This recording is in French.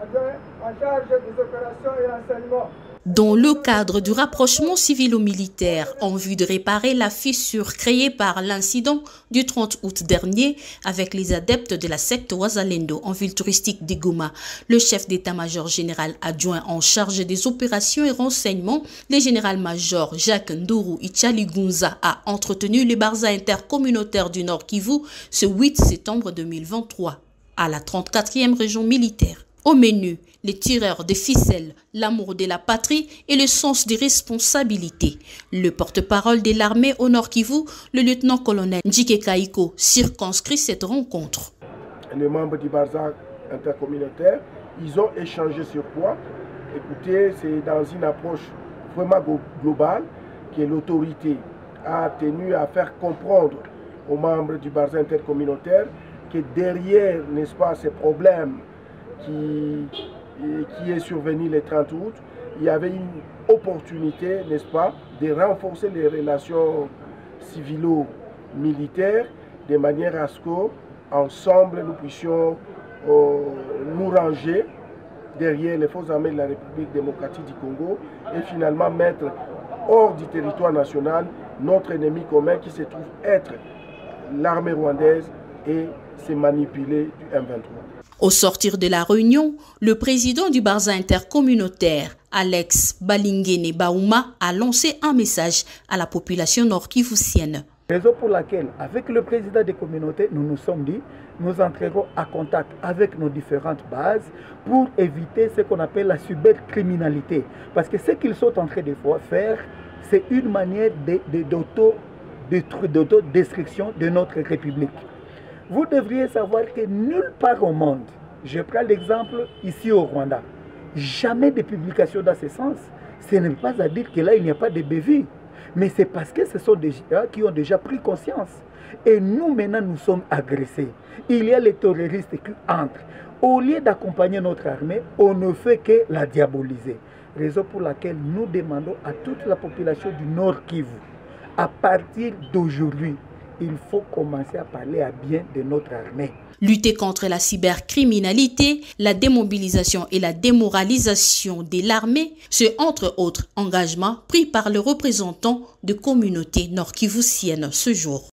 en charge des opérations et l'enseignement. Dans le cadre du rapprochement civilo-militaire en vue de réparer la fissure créée par l'incident du 30 août dernier avec les adeptes de la secte Wazalendo en ville touristique d'Igoma, le chef d'état-major général adjoint en charge des opérations et renseignements, le général-major Jacques Ndourou Ichaligunza a entretenu le Barza intercommunautaire du Nord Kivu ce 8 septembre 2023 à la 34e région militaire. Au menu, les tireurs de ficelles, l'amour de la patrie et le sens des responsabilités. Le porte-parole de l'armée au Nord Kivu, le lieutenant-colonel Njike Kaiko, circonscrit cette rencontre. Les membres du Barza intercommunautaire, ils ont échangé sur quoi? Écoutez, c'est dans une approche vraiment globale que l'autorité a tenu à faire comprendre aux membres du Barza intercommunautaire que derrière, n'est-ce pas, ces problèmes qui est survenu le 30 août, il y avait une opportunité, n'est-ce pas, de renforcer les relations civilo-militaires de manière à ce qu'ensemble nous puissions nous ranger derrière les forces armées de la République démocratique du Congo et finalement mettre hors du territoire national notre ennemi commun qui se trouve être l'armée rwandaise et se manipuler du M23. Au sortir de la réunion, le président du Barza intercommunautaire, Alex Balingene Baouma, a lancé un message à la population nord-kivusienne. Raison pour laquelle, avec le président des communautés, nous nous sommes dit, nous entrerons à contact avec nos différentes bases pour éviter ce qu'on appelle la cybercriminalité. Parce que ce qu'ils sont en train de faire, c'est une manière d'autodestruction de notre République. Vous devriez savoir que nulle part au monde, je prends l'exemple ici au Rwanda, jamais de publication dans ce sens. Ce n'est pas à dire que là, il n'y a pas de bévues. Mais c'est parce que ce sont des gens qui ont déjà pris conscience. Et nous, maintenant, nous sommes agressés. Il y a les terroristes qui entrent. Au lieu d'accompagner notre armée, on ne fait que la diaboliser. Raison pour laquelle nous demandons à toute la population du Nord Kivu, à partir d'aujourd'hui, il faut commencer à parler à bien de notre armée. Lutter contre la cybercriminalité, la démobilisation et la démoralisation de l'armée, c'est entre autres engagements pris par le représentant de communautés nord-kivusiennes ce jour.